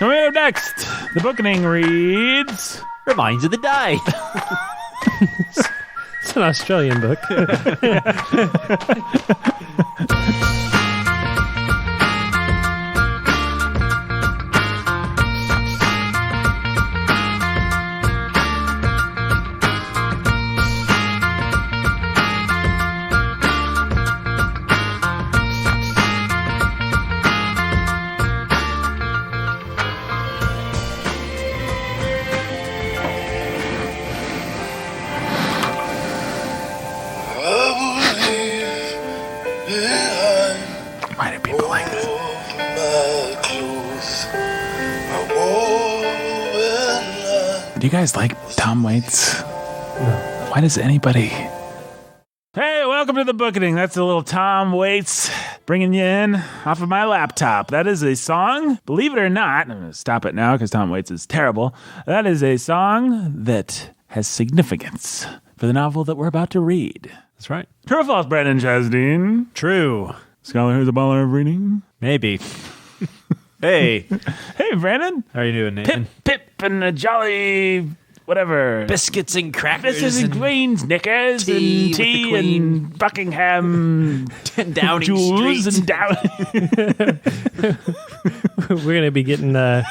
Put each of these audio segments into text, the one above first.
Coming up next, the Bookening reads... Reminds of the Day. It's an Australian book. Why do people like this? Do you guys like Tom Waits? No. Why does anybody... Hey, welcome to the Bookening. That's a little Tom Waits bringing you in off of my laptop. That is a song, believe it or not, I'm going to stop it now because Tom Waits is terrible. That is a song that has significance for the novel that we're about to read. That's right. True or false, Brandon Chastain? True. Scholar who's a baller of reading? Maybe. Hey. Hey, Brandon. How are you doing, Nathan? Pip and a jolly... whatever. Biscuits and crackers. Biscuits and Queens, Knickers, tea and tea and Buckingham. Downing Jewels Street. and Downing. We're going to be getting an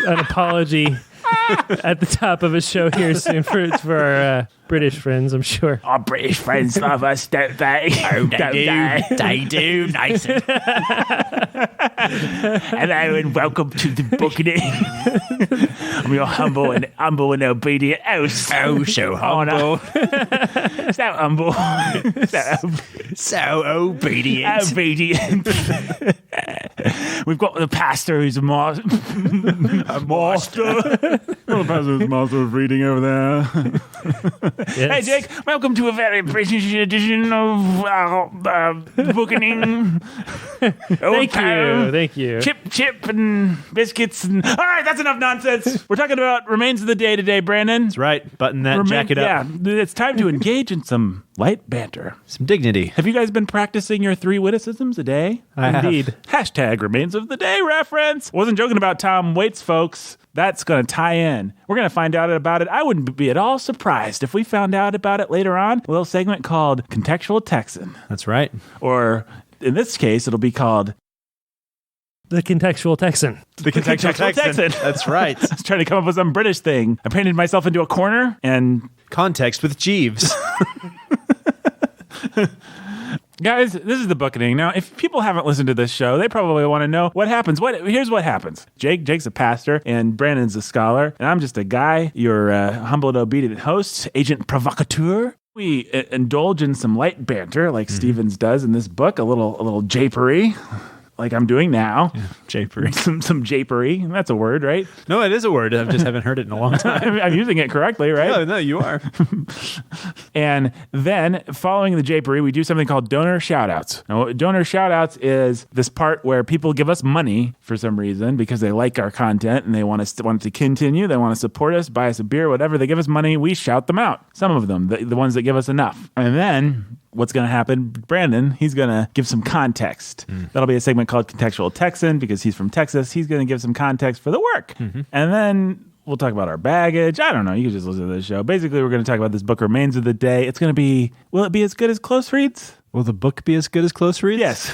apology at the top of a show here soon for our British friends, I'm sure. Our British friends love us, don't they? Oh, they do, Nathan. Hello and welcome to the Bookening. I'm your humble and obedient host. Oh, so humble. So humble. So obedient. Obedient. We've got the pastor who's a master. The pastor who's a master of reading over there. Yes. Hey, Jake, welcome to a very British edition of Bookening. Thank you. Chip, and biscuits. And all right, that's enough nonsense. We're talking about Remains of the Day today, Brandon. That's right. Button that jacket up. Yeah, it's time to engage in some light banter. Some dignity. Have you guys been practicing your 3 witticisms a day? I have. Indeed. Hashtag Remains of the Day reference. Wasn't joking about Tom Waits, folks. That's going to tie in. We're going to find out about it. I wouldn't be at all surprised if we found out about it later on. A little segment called Contextual Texan. That's right. Or in this case, it'll be called The Contextual Texan. The Contextual Texan. That's right. I was trying to come up with some British thing. I painted myself into a corner and... Context with Jeeves. Guys, this is the Bookening. Now, if people haven't listened to this show, they probably want to know what happens. Here's what happens. Jake's a pastor, and Brandon's a scholar, and I'm just a guy, your humble and obedient host, agent provocateur. We indulge in some light banter, like Stevens does in this book, a little japery, like I'm doing now. Yeah, japery. Some japery. That's a word, right? No, it is a word. I just haven't heard it in a long time. I'm using it correctly, right? No, you are. And then, following the japery, we do something called donor shoutouts. Now, donor shoutouts is this part where people give us money for some reason because they like our content and they want it to continue. They want to support us, buy us a beer, whatever. They give us money. We shout them out. Some of them, the ones that give us enough. And then... what's going to happen? Brandon, he's going to give some context. That'll be a segment called Contextual Texan because he's from Texas. He's going to give some context for the work. And then we'll talk about our baggage. I don't know. You can just listen to this show. Basically, we're going to talk about this book, Remains of the Day. It's going to be, will it be as good as Close Reads? Will the book be as good as Close Reads? Yes.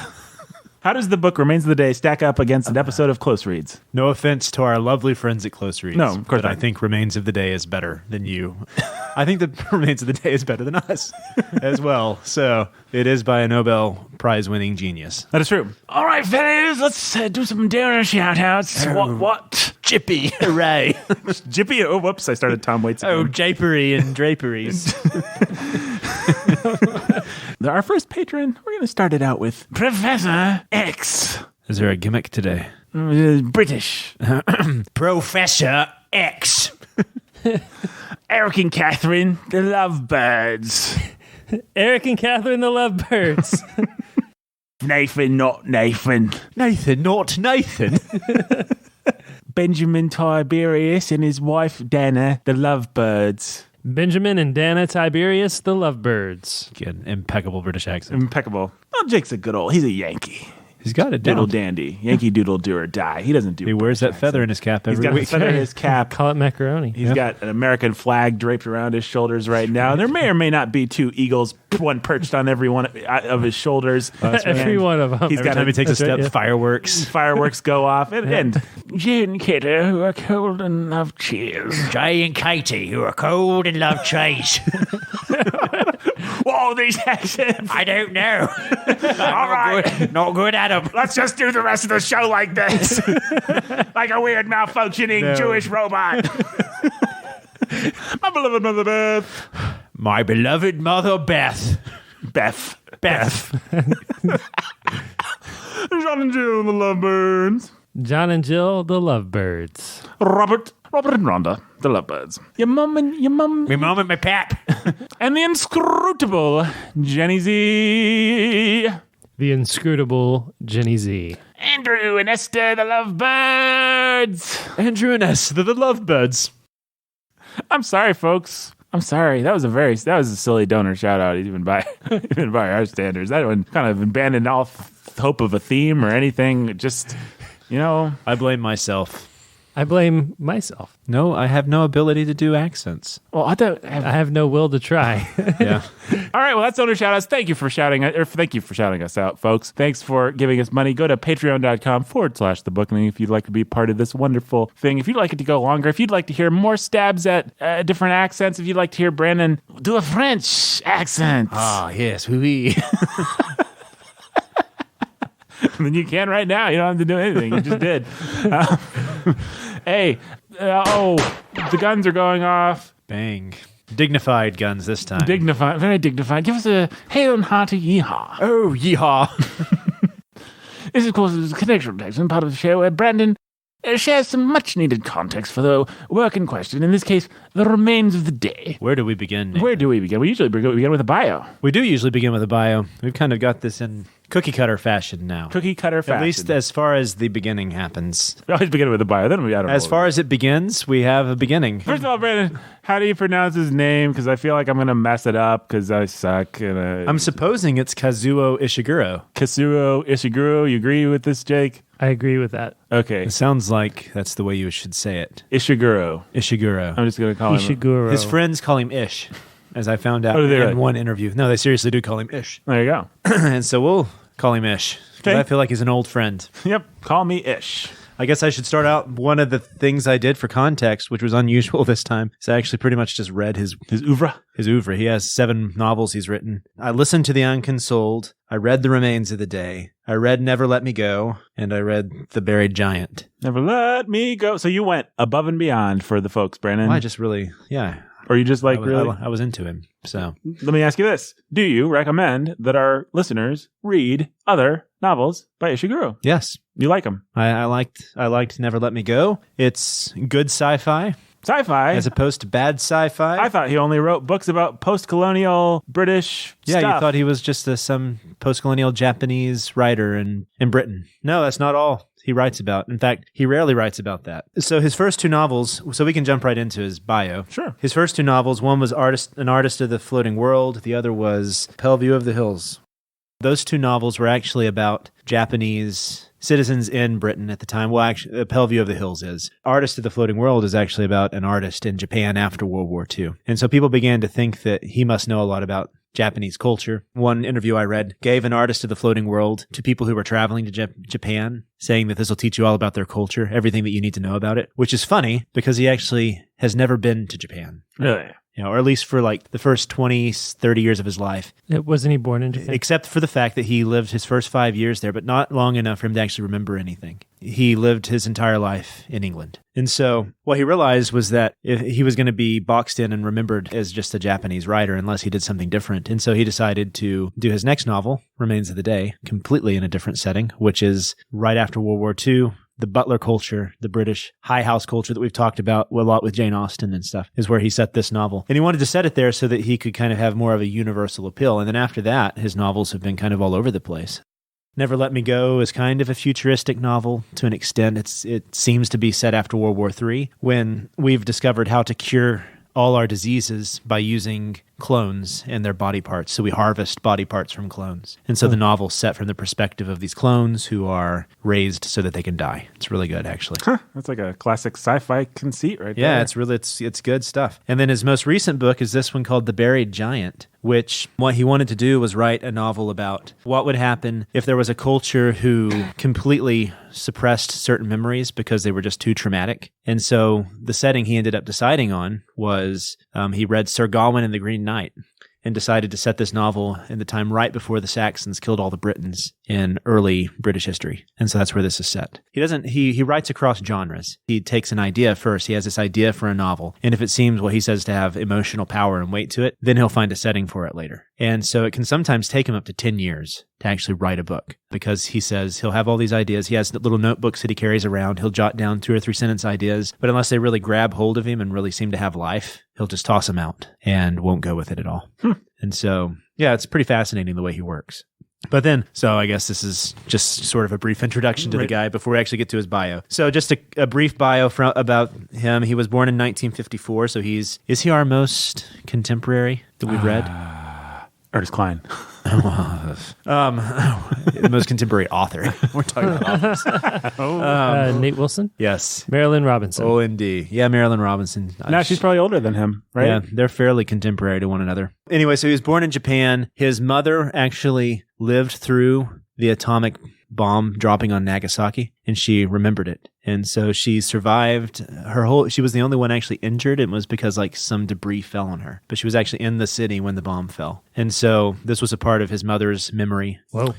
How does the book Remains of the Day stack up against an episode of Close Reads? No offense to our lovely friends at Close Reads. No, of course but not. I think Remains of the Day is better than you. I think that Remains of the Day is better than us as well. So it is by a Nobel Prize-winning genius. That is true. All right, fellas, let's do some donor shout-outs. What? Jippy, hooray. Jippy? Oh, whoops, I started Tom Waits again. Oh, japery and draperies. Our first patron, we're going to start it out with Professor X. Is there a gimmick today? British. Professor X. Eric and Catherine, the Lovebirds. Eric and Catherine, the Lovebirds. Nathan, not Nathan. Nathan, not Nathan. Benjamin Tiberius and his wife Dana, the Lovebirds. Benjamin and Dana Tiberius, the Lovebirds. Again, impeccable British accent. Impeccable. Well, Jake's he's a Yankee. He's got it Doodle down. dandy. Yankee Doodle do or die. He doesn't do He wears that feather in his cap He's every got a week. feather in his cap. Call it macaroni. He's got an American flag draped around his shoulders right now. There may or may not be two eagles, one perched on every one of his shoulders. Every one of them. He's Every got time he takes a step, right, yeah. fireworks. fireworks go off. And Jay and Kater, who are cold and love cheese. Jay and Katie, who are cold and love cheese. Whoa, these accents. I don't know. All right. Not good at them. Let's just do the rest of the show like this. Like a weird malfunctioning Jewish robot. My beloved Mother Beth. My beloved mother Beth. Beth. John and Jill, the Lovebirds. John and Jill, the Lovebirds. Robert and Rhonda, the Lovebirds. Your mum. My mom and my pap. And the inscrutable Jenny Z. The inscrutable Jenny Z. Andrew and Esther, the Lovebirds. Andrew and S, the Lovebirds. I'm sorry, folks. I'm sorry. That was a silly donor shout out, even by our standards. That one kind of abandoned all hope of a theme or anything. Just, I blame myself. I blame myself. No, I have no ability to do accents. well, I have no will to try. Yeah. All right, well, that's donor shout outs. Thank you for shouting us out, folks. Thanks for giving us money. Go to patreon.com/the Bookening if you'd like to be part of this wonderful thing. If you'd like it to go longer, if you'd like to hear more stabs at different accents, if you'd like to hear Brandon do a French accent, Yes, oui. then you can right now. You don't have to do anything. You just did. Hey, the guns are going off. Bang. Dignified guns this time. Dignified, very dignified. Give us a hail and hearty yeehaw. Oh, yeehaw. This, of course, is Contextual Texan, part of the show where Brandon shares some much-needed context for the work in question. In this case, the remains of the day. Where do we begin? Nick? Where do we begin? We usually begin with a bio. We do usually begin with a bio. We've kind of got this in cookie cutter fashion now. Cookie cutter fashion. At least as far as the beginning happens. We always begin with a bio. Then we I don't know. As far as it begins, we have a beginning. First of all, Brandon, how do you pronounce his name? Because I feel like I'm going to mess it up because I suck. I'm supposing it's Kazuo Ishiguro. Kazuo Ishiguro. You agree with this, Jake? I agree with that. Okay. It sounds like that's the way you should say it. Ishiguro. Ishiguro. I'm just going to call him. Ishiguro. His friends call him Ish, as I found out Oh, do they in really? one interview. No, they seriously do call him Ish. There you go. And so we'll call him Ish. 'Cause Okay. I feel like he's an old friend. Yep. Call me Ish. I guess I should start out. One of the things I did for context, which was unusual this time, is I actually pretty much just read his oeuvre. He has 7 novels he's written. I listened to The Unconsoled. I read The Remains of the Day. I read Never Let Me Go. And I read The Buried Giant. Never let me go. So you went above and beyond for the folks, Brandon. Well, I just really, Or you just like I was, really? I was into him. So Let me ask you this. Do you recommend that our listeners read other novels by Ishiguro? yes, You like them? I liked Never Let Me Go. It's good sci-fi Sci-fi? as opposed to bad sci-fi. I thought he only wrote books about post-colonial British Yeah, stuff. you thought he was just some post-colonial Japanese writer in Britain. No, that's not all he writes about. In fact, he rarely writes about that. So his first 2 novels, so we can jump right into his bio. Sure. His first 2 novels, one was An Artist of the Floating World, the other was Pale View of the Hills. Those 2 novels were actually about Japanese citizens in Britain at the time. Well, actually, Pale View of the Hills is. Artist of the Floating World is actually about an artist in Japan after World War II. And so people began to think that he must know a lot about Japanese culture. One interview I read gave An Artist of the Floating World to people who were traveling to Japan, saying that this will teach you all about their culture, everything that you need to know about it, which is funny because he actually has never been to Japan. Really? Or at least for like the first 20, 30 years of his life. Wasn't he born in Japan? Except for the fact that he lived his first 5 years there, but not long enough for him to actually remember anything. He lived his entire life in England. And so what he realized was that if he was going to be boxed in and remembered as just a Japanese writer unless he did something different. And so he decided to do his next novel, Remains of the Day, completely in a different setting, which is right after World War II. The butler culture, the British high house culture that we've talked about a lot with Jane Austen and stuff, is where he set this novel. And he wanted to set it there so that he could kind of have more of a universal appeal. And then after that, his novels have been kind of all over the place. Never Let Me Go is kind of a futuristic novel to an extent. It seems to be set after World War III, when we've discovered how to cure all our diseases by using clones and their body parts. So we harvest body parts from clones. And so the novel's set from the perspective of these clones who are raised so that they can die. It's really good, actually. Huh, that's like a classic sci-fi conceit right there. Yeah, it's good stuff. And then his most recent book is this one called The Buried Giant, which what he wanted to do was write a novel about what would happen if there was a culture who completely suppressed certain memories because they were just too traumatic. And so the setting he ended up deciding on was he read Sir Gawain and the Green Knight and decided to set this novel in the time right before the Saxons killed all the Britons in early British history. And so that's where this is set. He writes across genres. He takes an idea first. He has this idea for a novel. And if it seems what he says to have emotional power and weight to it, then he'll find a setting for it later. And so it can sometimes take him up to 10 years to actually write a book because he says he'll have all these ideas. He has little notebooks that he carries around. He'll jot down 2 or 3 sentence ideas, but unless they really grab hold of him and really seem to have life, he'll just toss them out and won't go with it at all. And so, yeah, it's pretty fascinating the way he works. But then, so I guess this is just sort of a brief introduction to the guy before we actually get to his bio. So just a brief bio about him. He was born in 1954, so is he our most contemporary that we've read? Ernest Cline. The most contemporary author. We're talking about authors. Nate Wilson? Yes. Marilyn Robinson. O.N.D. Yeah, Marilyn Robinson. No, she's probably older than him, right? Yeah, they're fairly contemporary to one another. Anyway, so he was born in Japan. His mother actually lived through the atomic bomb dropping on Nagasaki, and she remembered it. And so she survived she was the only one actually injured. It was because like some debris fell on her, but she was actually in the city when the bomb fell. And so this was a part of his mother's memory. Whoa.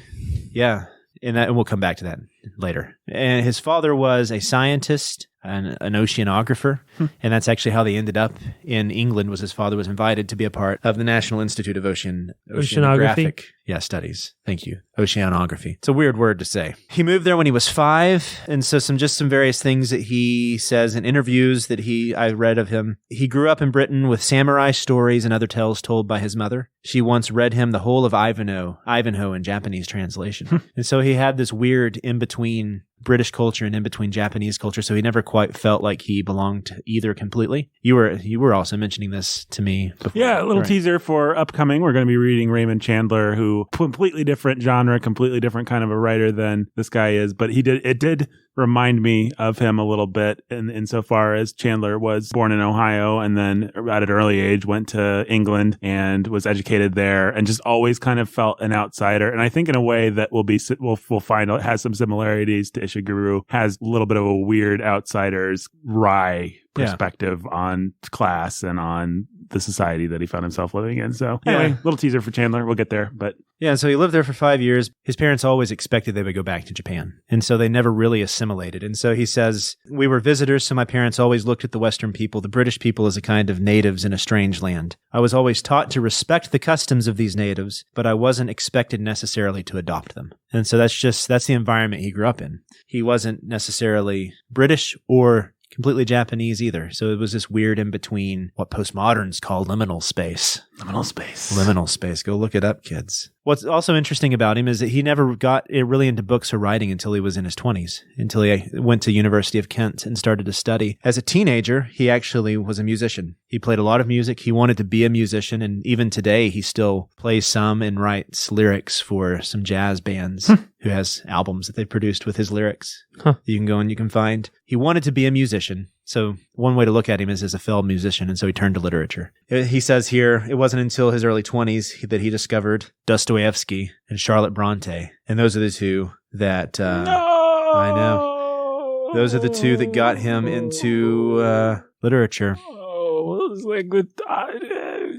Yeah. And we'll come back to that later. And his father was a scientist, an oceanographer, and that's actually how they ended up in England. Was his father was invited to be a part of the National Institute of Oceanographic Studies. Thank you, oceanography. It's a weird word to say. He moved there when he was 5, and so some various things that he says in interviews that I read of him. He grew up in Britain with samurai stories and other tales told by his mother. She once read him the whole of Ivanhoe in Japanese translation, and so he had this weird in between British culture and in between Japanese culture, so he never quite felt like he belonged to either completely. You were also mentioning this to me before. Yeah, a little teaser for upcoming. We're going to be reading Raymond Chandler, who completely different genre, completely different kind of a writer than this guy is, but it did remind me of him a little bit insofar as Chandler was born in Ohio and then at an early age went to England and was educated there and just always kind of felt an outsider. And I think in a way that we'll find out has some similarities to Ishiguro, has a little bit of a weird outsider's wry perspective on class and on the society that he found himself living in. So anyway, little teaser for Chandler. We'll get there. But yeah, so he lived there for 5 years. His parents always expected they would go back to Japan. And so they never really assimilated. And so he says, we were visitors, so my parents always looked at the Western people, the British people, as a kind of natives in a strange land. I was always taught to respect the customs of these natives, but I wasn't expected necessarily to adopt them. And so that's the environment he grew up in. He wasn't necessarily British or completely Japanese either. So it was this weird in between what postmoderns call liminal space. Liminal space. Go look it up, kids. What's also interesting about him is that he never got really into books or writing until he was in his 20s, until he went to University of Kent and started to study. As a teenager, he actually was a musician. He played a lot of music. He wanted to be a musician, and even today, he still plays some and writes lyrics for some jazz bands who has albums that they've produced with his lyrics. You can go and you can find. He wanted to be a musician. So one way to look at him is as a failed musician, and so he turned to literature. He says here, it wasn't until his early 20s that he discovered Dostoevsky and Charlotte Bronte, and those are the two that I know. Those are the two that got him into literature.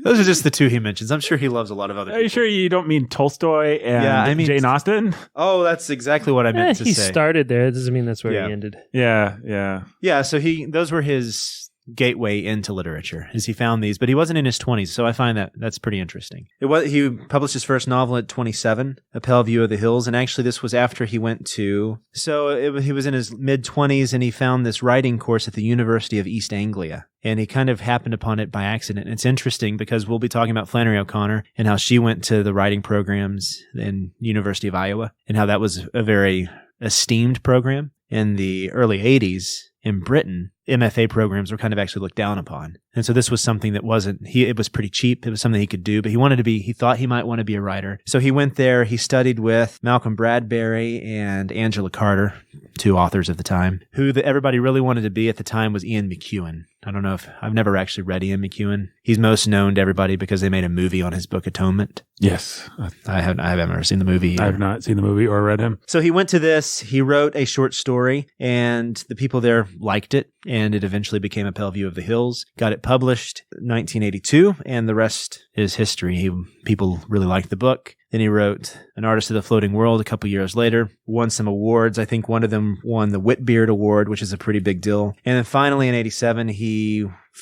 Those are just the two he mentions. I'm sure he loves a lot of other people. Are you sure you don't mean Tolstoy and Jane Austen? Oh, that's exactly what I meant to say. He started there. It doesn't mean that's where he ended. Yeah. Yeah, so those were his gateway into literature, as he found these, but he wasn't in his 20s, so I find that's pretty interesting. He published his first novel at 27, A Pale View of the Hills, and actually this was after he went to... he was in his mid-20s, and he found this writing course at the University of East Anglia. And he kind of happened upon it by accident. And it's interesting because we'll be talking about Flannery O'Connor and how she went to the writing programs in University of Iowa and how that was a very esteemed program. in the early 80s in Britain, MFA programs were kind of actually looked down upon. And so this was something that it was pretty cheap. It was something he could do, but he thought he might want to be a writer. So he went there, he studied with Malcolm Bradbury and Angela Carter, two authors of the time. Who everybody really wanted to be at the time was Ian McEwan. I don't know if I've never actually read Ian McEwan. He's most known to everybody because they made a movie on his book Atonement. Yes. I haven't ever seen the movie either. I have not seen the movie or read him. So he went to this, he wrote a short story, and the people there liked it, and it eventually became A Pale View of the Hills. Got it published in 1982, and the rest is history. People really liked the book. Then he wrote An Artist of the Floating World a couple years later, won some awards. I think one of them won the Whitbeard Award, which is a pretty big deal. And then finally in 87,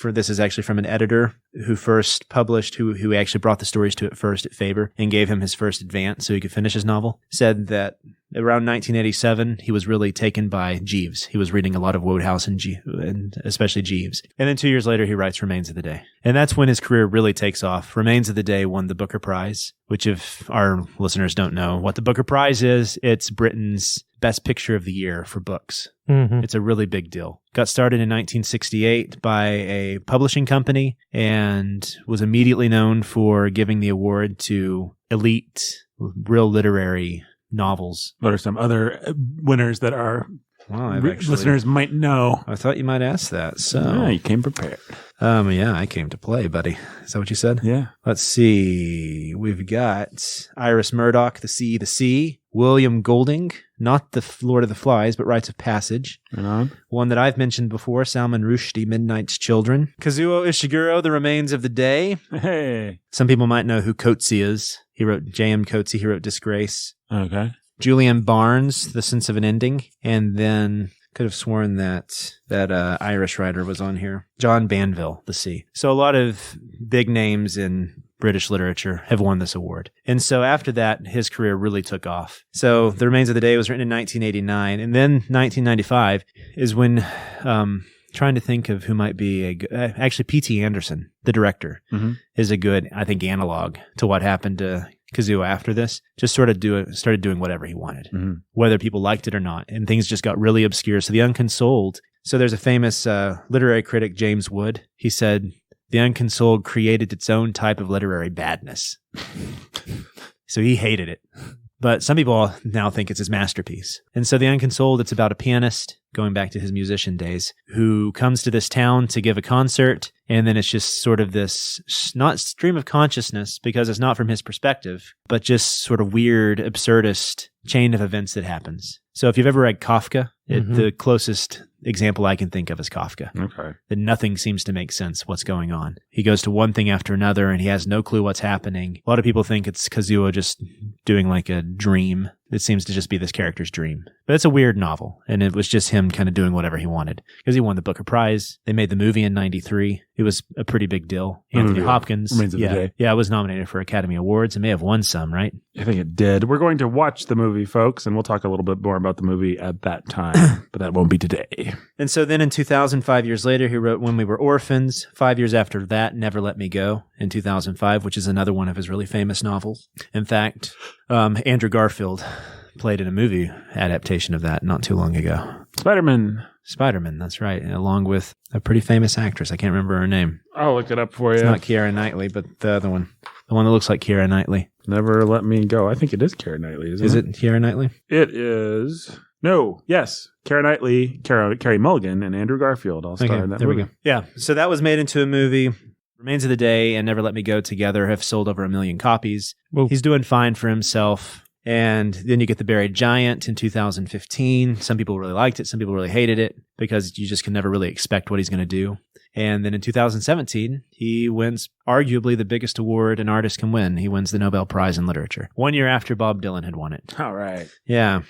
this is actually from an editor who first published, who actually brought the stories to it first at Faber and gave him his first advance so he could finish his novel, said that around 1987, he was really taken by Jeeves. He was reading a lot of Wodehouse and especially Jeeves. And then 2 years later, he writes Remains of the Day. And that's when his career really takes off. Remains of the Day won the Booker Prize, which if our listeners don't know what the Booker Prize is, it's Britain's Best Picture of the Year for books. Mm-hmm. It's a really big deal. Got started in 1968 by a publishing company and was immediately known for giving the award to elite, real literary novels. What are some other winners that our listeners might know? I thought you might ask that. So Yeah, you came prepared. Yeah, I came to play, buddy. Is that what you said? Yeah. Let's see. We've got Iris Murdoch, The Sea, William Golding, not the Lord of the Flies, but Rites of Passage. Right on. One that I've mentioned before, Salman Rushdie, Midnight's Children. Kazuo Ishiguro, The Remains of the Day. Hey. Some people might know who Coetzee is. He wrote J.M. Coetzee. He wrote Disgrace. Okay. Julian Barnes, The Sense of an Ending. And then could have sworn that Irish writer was on here. John Banville, The Sea. So a lot of big names in British literature have won this award. And so after that, his career really took off. So The Remains of the Day was written in 1989. And then 1995 is when, trying to think of who might be actually P.T. Anderson, the director, is a good, I think, analog to what happened to Kazuo after this. Just started doing whatever he wanted, whether people liked it or not. And things just got really obscure. So The Unconsoled. So there's a famous literary critic, James Wood. He said, The Unconsoled created its own type of literary badness. So he hated it. But some people now think it's his masterpiece. And so The Unconsoled, it's about a pianist, going back to his musician days, who comes to this town to give a concert. And then it's just sort of this, not stream of consciousness, because it's not from his perspective, but just sort of weird, absurdist chain of events that happens. So if you've ever read Kafka, the closest example I can think of is Kafka. Okay. That nothing seems to make sense what's going on. He goes to one thing after another and he has no clue what's happening. A lot of people think it's Kazuo just doing like a dream. It seems to just be this character's dream. But it's a weird novel, and it was just him kind of doing whatever he wanted. Because he won the Booker Prize. They made the movie in 93. It was a pretty big deal. Anthony Hopkins. Remains of the Day. Yeah, it was nominated for Academy Awards and may have won some, right? I think it did. We're going to watch the movie, folks, and we'll talk a little bit more about the movie at that time. But that won't be today. And so then in 2000, 5 years later, he wrote When We Were Orphans. 5 years after that, Never Let Me Go in 2005, which is another one of his really famous novels. In fact, Andrew Garfield played in a movie adaptation of that not too long ago. Spider-Man, that's right. Along with a pretty famous actress. I can't remember her name. I'll look it up for you. It's not Keira Knightley, but the other one. The one that looks like Keira Knightley. Never Let Me Go. I think it is Keira Knightley, isn't it? Is it Keira Knightley? It is. No. Yes. Keira Knightley, Carey Mulligan, and Andrew Garfield all star in that movie. We go. Yeah. So that was made into a movie. Remains of the Day and Never Let Me Go together have sold over 1 million copies. Whoa. He's doing fine for himself. And then you get The Buried Giant in 2015. Some people really liked it. Some people really hated it because you just can never really expect what he's going to do. And then in 2017, he wins arguably the biggest award an artist can win. He wins the Nobel Prize in Literature 1 year after Bob Dylan had won it. All right. Yeah.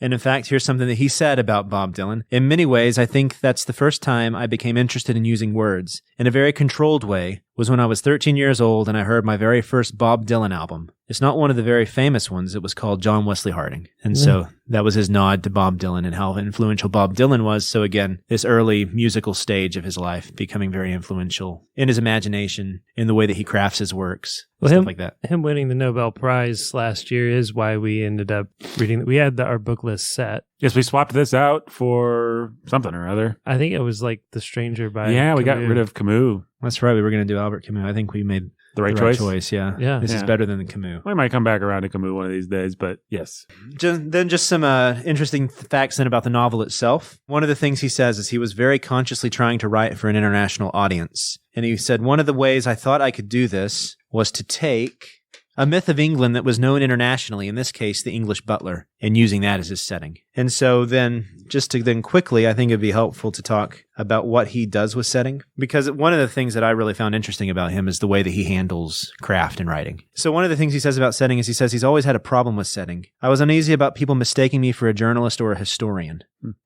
And in fact, here's something that he said about Bob Dylan. In many ways, I think that's the first time I became interested in using words in a very controlled way was when I was 13 years old and I heard my very first Bob Dylan album. It's not one of the very famous ones. It was called John Wesley Harding. And so that was his nod to Bob Dylan and how influential Bob Dylan was. So again, this early musical stage of his life becoming very influential in his imagination, in the way that he crafts his works, stuff like that. Him winning the Nobel Prize last year is why we ended up reading. We had our book list set. Yes, we swapped this out for something or other. I think it was like The Stranger by we got Camus. rid of Camus. That's right. We were going to do Albert Camus. I think we made The right choice? Yeah. Yeah. This is better than the Camus. We might come back around to Camus one of these days, but yes. Just some interesting facts then about the novel itself. One of the things he says is he was very consciously trying to write for an international audience. And he said, one of the ways I thought I could do this was to take a myth of England that was known internationally, in this case, the English butler, and using that as his setting. And so then, just to then quickly, I think it'd be helpful to talk about what he does with setting, because one of the things that I really found interesting about him is the way that he handles craft and writing. So one of the things he says about setting is he says he's always had a problem with setting. I was uneasy about people mistaking me for a journalist or a historian.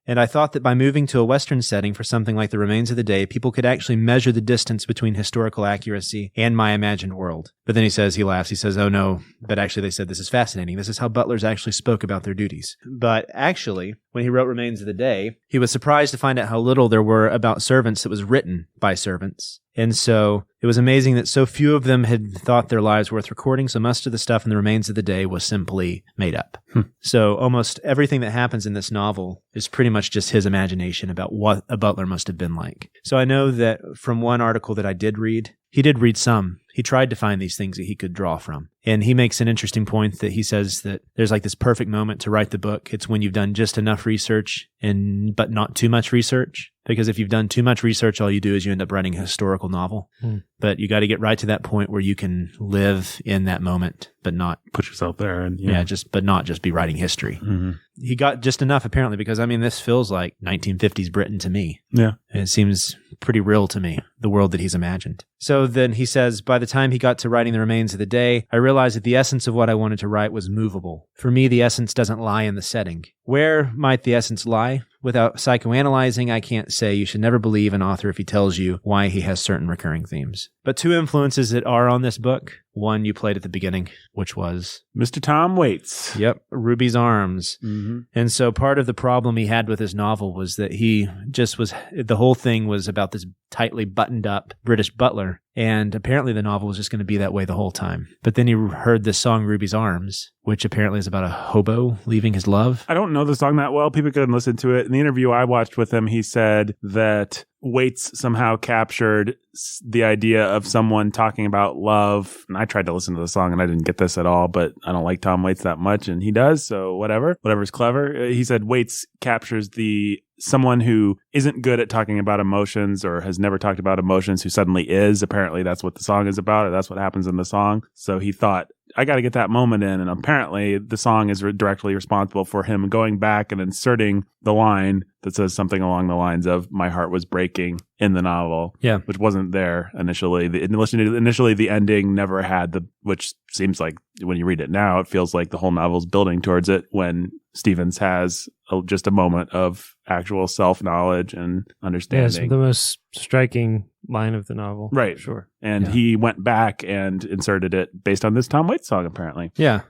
And I thought that by moving to a Western setting for something like The Remains of the Day, people could actually measure the distance between historical accuracy and my imagined world. But then he laughs, he says, oh no, but actually they said this is fascinating. This is how butlers actually spoke about their duties. But actually, when he wrote Remains of the Day, he was surprised to find out how little there were about servants that was written by servants. And so it was amazing that so few of them had thought their lives worth recording, so most of the stuff in The Remains of the Day was simply made up. So almost everything that happens in this novel is pretty much just his imagination about what a butler must have been like. So I know that from one article that I did read, he did read some. He tried to find these things that he could draw from. And he makes an interesting point that he says that there's like this perfect moment to write the book. It's when you've done just enough research but not too much research. Because if you've done too much research, all you do is you end up writing a historical novel. But you got to get right to that point where you can live in that moment, but not Put yourself there. And but not just be writing history. He got just enough apparently, because I mean, this feels like 1950s Britain to me. Yeah. And it seems pretty real to me, the world that he's imagined. So then he says, by the time he got to writing The Remains of the Day, I realized that the essence of what I wanted to write was movable. For me, the essence doesn't lie in the setting. Where might the essence lie? Without psychoanalyzing, I can't say you should never believe an author if he tells you why he has certain recurring themes. But two influences that are on this book. One you played at the beginning, which was Mr. Tom Waits. Yep, Ruby's Arms. And so part of the problem he had with his novel was that the whole thing was about this tightly buttoned up British butler. And apparently the novel was just going to be that way the whole time. But then he heard this song, Ruby's Arms, which apparently is about a hobo leaving his love. I don't know the song that well. People couldn't listen to it. In the interview I watched with him, he said that Waits somehow captured the idea of someone talking about love. And I tried to listen to the song and I didn't get this at all, but I don't like Tom Waits that much and he does. So whatever's clever. He said Waits captures someone who isn't good at talking about emotions or has never talked about emotions who suddenly is. Apparently that's what the song is about, or that's what happens in the song. So he thought, I got to get that moment in. And apparently the song is directly responsible for him going back and inserting the line that says something along the lines of "my heart was breaking" in the novel. Yeah. Which wasn't there initially. Initially the ending never had which seems like when you read it now, it feels like the whole novel's building towards it when Stevens has just a moment of actual self-knowledge and understanding. Yeah, it's the most striking line of the novel. Right. Sure. And he went back and inserted it based on this Tom Waits song, apparently. Yeah.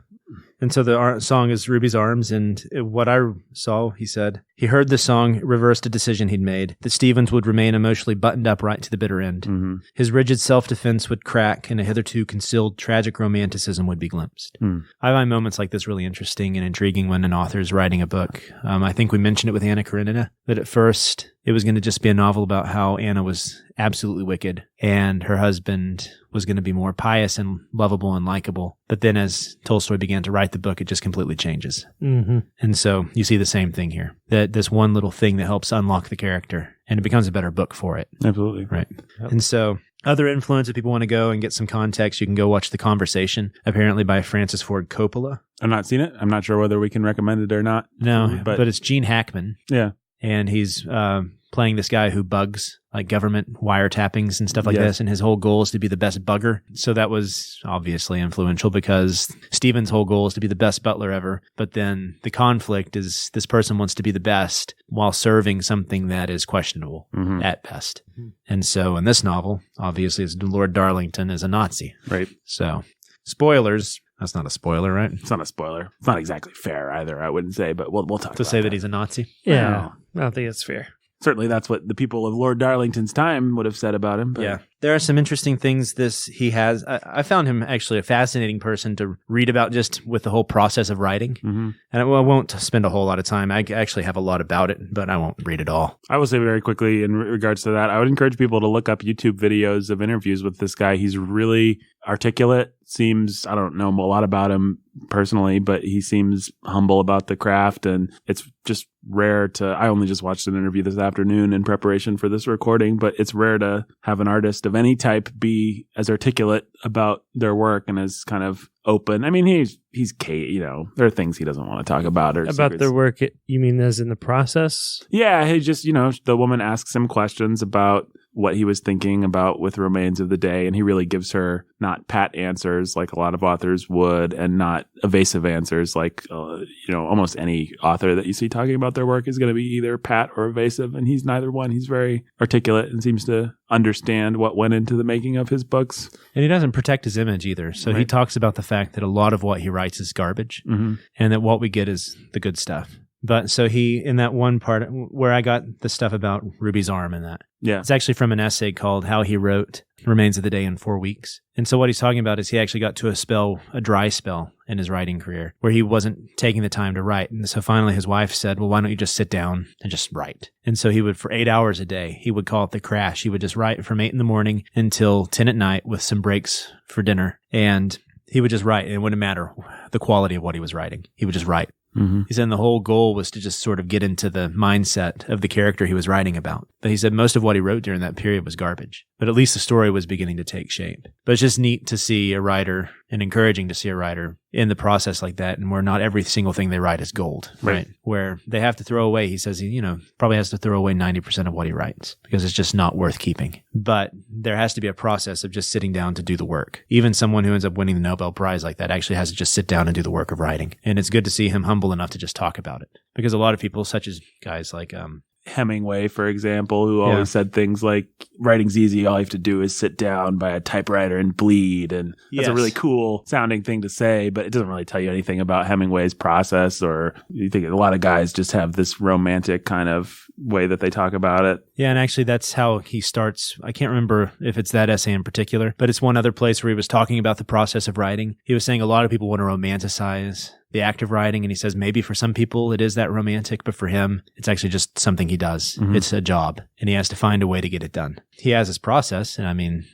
And so the song is Ruby's Arms. And what I saw, he said, he heard the song reversed a decision he'd made, that Stevens would remain emotionally buttoned up right to the bitter end. His rigid self-defense would crack and a hitherto concealed tragic romanticism would be glimpsed. I find moments like this really interesting and intriguing when an author is writing a book. I think we mentioned it with Anna Karenina, that at first it was going to just be a novel about how Anna was absolutely wicked and her husband was going to be more pious and lovable and likable. But then as Tolstoy began to write the book, it just completely changes. And so you see the same thing here, that this one little thing that helps unlock the character and it becomes a better book for it. Absolutely. Right. And so other influence, if people want to go and get some context, you can go watch The Conversation, apparently by Francis Ford Coppola. I've not seen it. I'm not sure whether we can recommend it or not. No, but it's Gene Hackman. Yeah. And he's playing this guy who bugs like government wiretappings and stuff like this. And his whole goal is to be the best bugger. So that was obviously influential because Stephen's whole goal is to be the best butler ever. But then the conflict is this person wants to be the best while serving something that is questionable at best. And so in this novel, obviously, Lord Darlington is a Nazi. Right. So spoilers. That's not a spoiler, right? It's not a spoiler. It's not exactly fair either, I wouldn't say, but we'll talk To about say that he's a Nazi. Yeah. I don't think it's fair. Certainly that's what the people of Lord Darlington's time would have said about him. But. Yeah. There are some interesting things he has. I found him actually a fascinating person to read about just with the whole process of writing. Mm-hmm. And I won't spend a whole lot of time. I actually have a lot about it, but I won't read it all. I will say very quickly in regards to that, I would encourage people to look up YouTube videos of interviews with this guy. He's really articulate. Seems, I don't know a lot about him personally, but he seems humble about the craft, and it's just rare to, I only just watched an interview this afternoon in preparation for this recording, but it's rare to have an artist of any type be as articulate about their work and as kind of open. I mean, he's there are things he doesn't want to talk about or About secrets. their work, you mean as in the process? Yeah, he just, the woman asks him questions about what he was thinking about with Remains of the Day, and he really gives her not pat answers like a lot of authors would, and not evasive answers like almost any author that you see talking about their work is going to be either pat or evasive, and he's neither one. He's very articulate and seems to understand what went into the making of his books. And he doesn't protect his image either. So he talks about the fact that a lot of what he writes is garbage, and that what we get is the good stuff. But so in that one part where I got the stuff about Ruby's arm and that, it's actually from an essay called How He Wrote Remains of the Day in 4 Weeks. And so what he's talking about is he actually got to a dry spell in his writing career where he wasn't taking the time to write. And so finally his wife said, well, why don't you just sit down and just write? And so he would, for 8 hours a day, he would call it the crash. He would just write from 8 in the morning until 10 at night with some breaks for dinner. And he would just write, and it wouldn't matter the quality of what he was writing. He would just write. Mm-hmm. He said the whole goal was to just sort of get into the mindset of the character he was writing about. But he said most of what he wrote during that period was garbage. But at least the story was beginning to take shape. But it's just neat to see a writer, and encouraging to see a writer in the process like that, and where not every single thing they write is gold, right? Where they have to throw away, he says he, probably has to throw away 90% of what he writes because it's just not worth keeping. But there has to be a process of just sitting down to do the work. Even someone who ends up winning the Nobel Prize like that actually has to just sit down and do the work of writing. And it's good to see him humble enough to just talk about it, because a lot of people, such as guys like Hemingway, for example, who always said things like, writing's easy, all you have to do is sit down by a typewriter and bleed. And that's a really cool sounding thing to say, but it doesn't really tell you anything about Hemingway's process. Or you think a lot of guys just have this romantic kind of way that they talk about it. Yeah, and actually that's how he starts. I can't remember if it's that essay in particular, but it's one other place where he was talking about the process of writing. He was saying a lot of people want to romanticize the act of writing, and he says maybe for some people it is that romantic, but for him it's actually just something he does. Mm-hmm. It's a job, and he has to find a way to get it done. He has his process, and I mean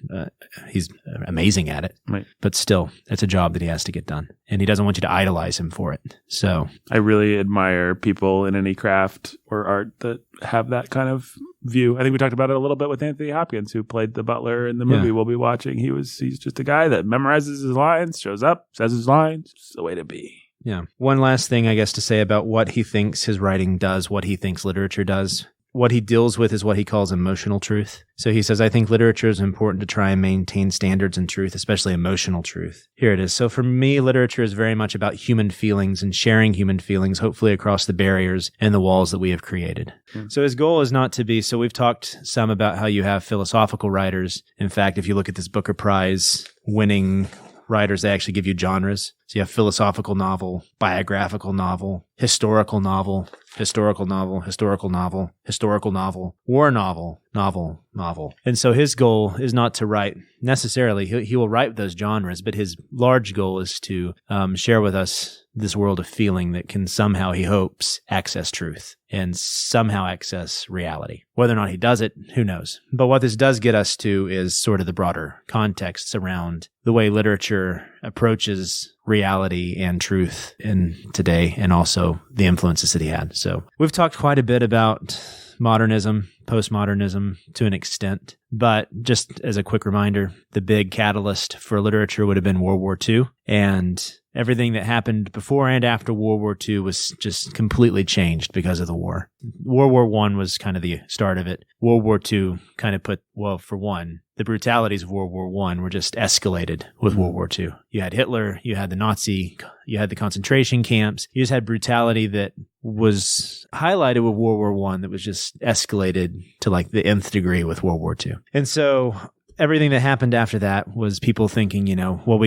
he's amazing at it, but still it's a job that he has to get done, and he doesn't want you to idolize him for it. So I really admire people in any craft or art that have that kind of view. I think we talked about it a little bit with Anthony Hopkins, who played the butler in the movie we'll be watching. He's just a guy that memorizes his lines, shows up, says his lines. It's the way to be. Yeah. One last thing, I guess, to say about what he thinks his writing does, what he thinks literature does. What he deals with is what he calls emotional truth. So he says, I think literature is important to try and maintain standards and truth, especially emotional truth. Here it is. So for me, literature is very much about human feelings and sharing human feelings, hopefully across the barriers and the walls that we have created. So his goal is not to be, so we've talked some about how you have philosophical writers. In fact, if you look at this Booker Prize winning writers, they actually give you genres. So you have philosophical novel, biographical novel, historical novel, historical novel, historical novel, historical novel, war novel, novel. And so his goal is not to write necessarily, he will write those genres, but his large goal is to share with us this world of feeling that can somehow, he hopes, access truth and somehow access reality. Whether or not he does it, who knows? But what this does get us to is sort of the broader contexts around the way literature approaches reality and truth in today, and also the influences that he had. So we've talked quite a bit about modernism, postmodernism to an extent, but just as a quick reminder, the big catalyst for literature would have been World War II, and everything that happened before and after World War II was just completely changed because of the war. World War I was kind of the start of it. World War II kind of put, well, for one, the brutalities of World War I were just escalated with World War II. You had Hitler, you had the Nazi, you had the concentration camps. You just had brutality that was highlighted with World War I that was just escalated to like the nth degree with World War II. And so everything that happened after that was people thinking, well,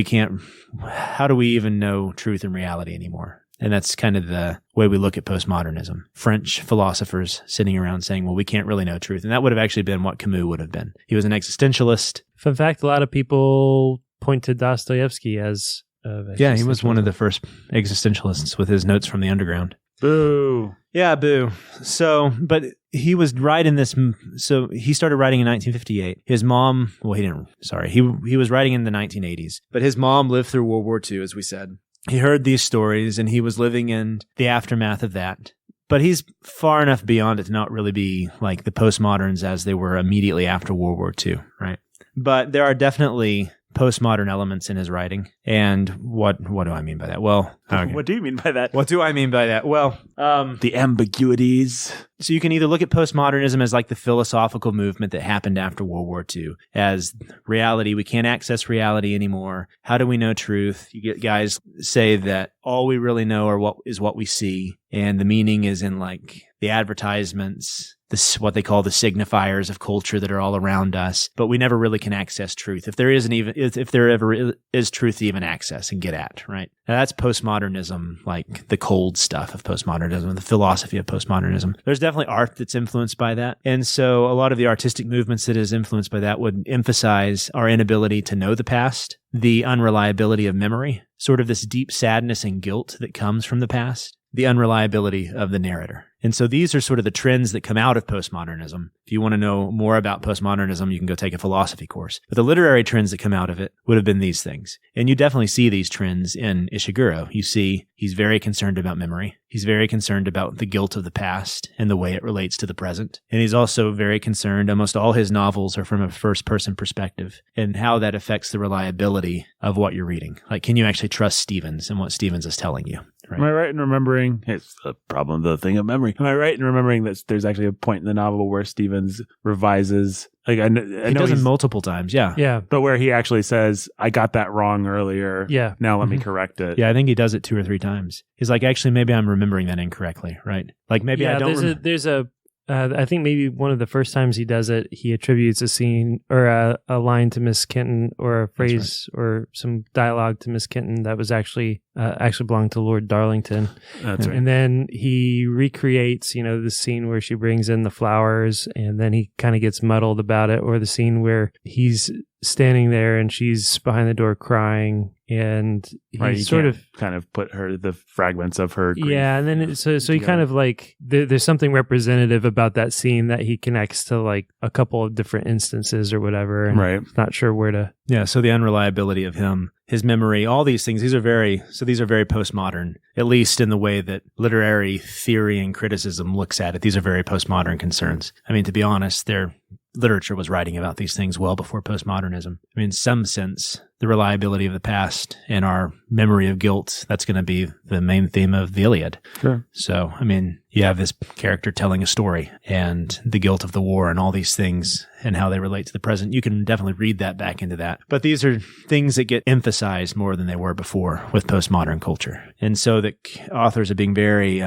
how do we even know truth and reality anymore? And that's kind of the way we look at postmodernism. French philosophers sitting around saying, well, we can't really know truth. And that would have actually been what Camus would have been. He was an existentialist. Fun fact, a lot of people point to Dostoevsky as... yeah, he was one of the first existentialists with his Notes from the Underground. Boo. Yeah, boo. So, but he was writing this. So he started writing in 1958. His mom, well, he didn't, sorry. He was writing in the 1980s, but his mom lived through World War II, as we said. He heard these stories and he was living in the aftermath of that. But he's far enough beyond it to not really be like the postmoderns as they were immediately after World War II, right? But there are definitely postmodern elements in his writing. And what do I mean by that? Well, okay. What do you mean by that? What do I mean by that? Well, the ambiguities. So you can either look at postmodernism as like the philosophical movement that happened after World War II, as reality. We can't access reality anymore. How do we know truth? You get guys say that all we really know are what we see, and the meaning is in like the advertisements, what they call the signifiers of culture that are all around us, but we never really can access truth. If there ever is truth to even access and get at, right? Now that's postmodernism, like the cold stuff of postmodernism, the philosophy of postmodernism. There's definitely art that's influenced by that. And so a lot of the artistic movements that is influenced by that would emphasize our inability to know the past, the unreliability of memory, sort of this deep sadness and guilt that comes from the past, the unreliability of the narrator. And so these are sort of the trends that come out of postmodernism. If you want to know more about postmodernism, you can go take a philosophy course. But the literary trends that come out of it would have been these things. And you definitely see these trends in Ishiguro. You see he's very concerned about memory. He's very concerned about the guilt of the past and the way it relates to the present. And he's also very concerned, almost all his novels are from a first-person perspective, and how that affects the reliability of what you're reading. Like, can you actually trust Stevens and what Stevens is telling you? Right? Am I right in remembering, it's the problem, the thing of memory. Am I right in remembering that there's actually a point in the novel where Stevens revises, like I know He does it multiple times, yeah. Yeah. but where he actually says, I got that wrong earlier. Yeah. Now let me correct it. Yeah, I think he does it 2 or 3 times. He's like, actually, maybe I'm remembering that incorrectly, right? Like maybe I don't. I think maybe one of the first times he does it, he attributes a scene or a line to Miss Kenton, or a phrase or some dialogue to Miss Kenton that was actually belonged to Lord Darlington. That's right. And then he recreates, the scene where she brings in the flowers, and then he kind of gets muddled about it, or the scene where he's standing there and she's behind the door crying, and he sort of kind of put the fragments of her grief. Yeah, and then so he kind of like there's something representative about that scene that he connects to like a couple of different instances or whatever, and right. Not sure where to. Yeah, so the unreliability of him, his memory, all these things, these are very postmodern, at least in the way that literary theory and criticism looks at it. These are very postmodern concerns. I mean, to be honest, their literature was writing about these things well before postmodernism. I mean, in some sense, the reliability of the past and our memory of guilt, that's going to be the main theme of the Iliad. Sure. So, I mean, you have this character telling a story and the guilt of the war and all these things and how they relate to the present. You can definitely read that back into that. But these are things that get emphasized more than they were before with postmodern culture. And so the authors are being very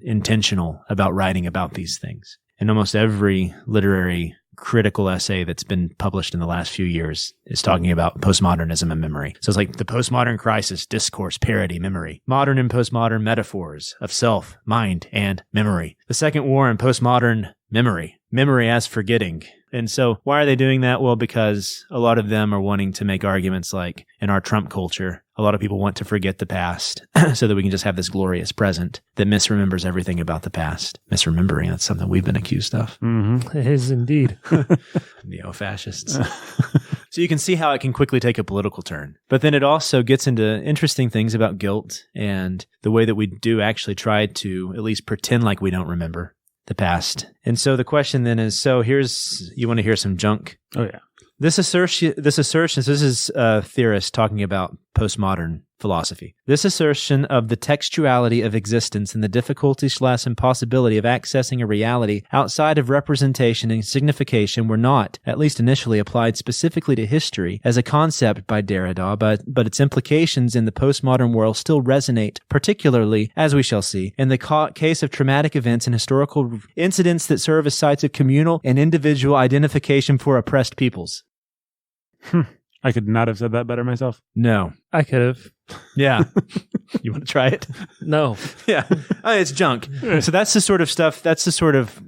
intentional about writing about these things. And almost every literary critical essay that's been published in the last few years is talking about postmodernism and memory. So it's like the postmodern crisis, discourse, parody, memory. Modern and postmodern metaphors of self, mind, and memory. The second war in postmodern memory. Memory as forgetting. And so why are they doing that? Well, because a lot of them are wanting to make arguments like in our Trump culture, a lot of people want to forget the past so that we can just have this glorious present that misremembers everything about the past. Misremembering, that's something we've been accused of. Mm-hmm. It is indeed. Neo-fascists. So you can see how it can quickly take a political turn. But then it also gets into interesting things about guilt and the way that we do actually try to at least pretend like we don't remember the past. And so the question then is, you want to hear some junk? Oh, yeah. This assertion, this is a theorist talking about postmodern philosophy. This assertion of the textuality of existence and the difficulty/impossibility of accessing a reality outside of representation and signification were not, at least initially, applied specifically to history as a concept by Derrida, but its implications in the postmodern world still resonate, particularly, as we shall see, in the case of traumatic events and historical incidents that serve as sites of communal and individual identification for oppressed peoples. I could not have said that better myself. No. I could have. Yeah. You want to try it? No. Yeah. It's junk. So that's the sort of stuff, that's the sort of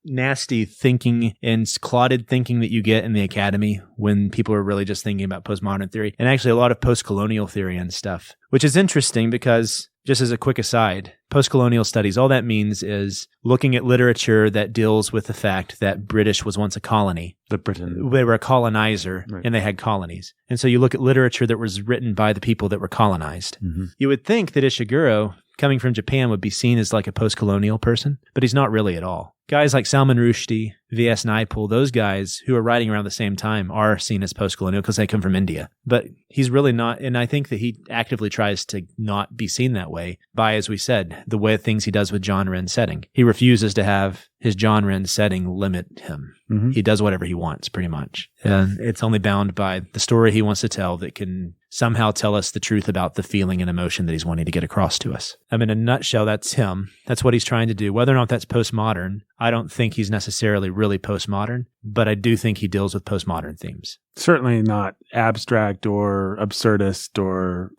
nasty thinking and clotted thinking that you get in the academy when people are really just thinking about postmodern theory, and actually a lot of post-colonial theory and stuff, which is interesting because, just as a quick aside, post-colonial studies, all that means is looking at literature that deals with the fact that British was once a colony. The Britain. They were a colonizer, Right. and they had colonies. And so you look at literature that was written by the people that were colonized. Mm-hmm. You would think that Ishiguro, coming from Japan, would be seen as like a post-colonial person, but he's not really at all. Guys like Salman Rushdie, V.S. Naipaul, those guys who are writing around the same time are seen as post-colonial because they come from India. But he's really not, and I think that he actively tries to not be seen that way by, as we said, the way things he does with genre and setting. He refuses to have his genre and setting limit him. Mm-hmm. He does whatever he wants, pretty much. And it's only bound by the story he wants to tell that can somehow tell us the truth about the feeling and emotion that he's wanting to get across to us. I mean, in a nutshell, that's him. That's what he's trying to do. Whether or not that's postmodern, I don't think he's necessarily really postmodern, but I do think he deals with postmodern themes. Certainly not abstract or absurdist or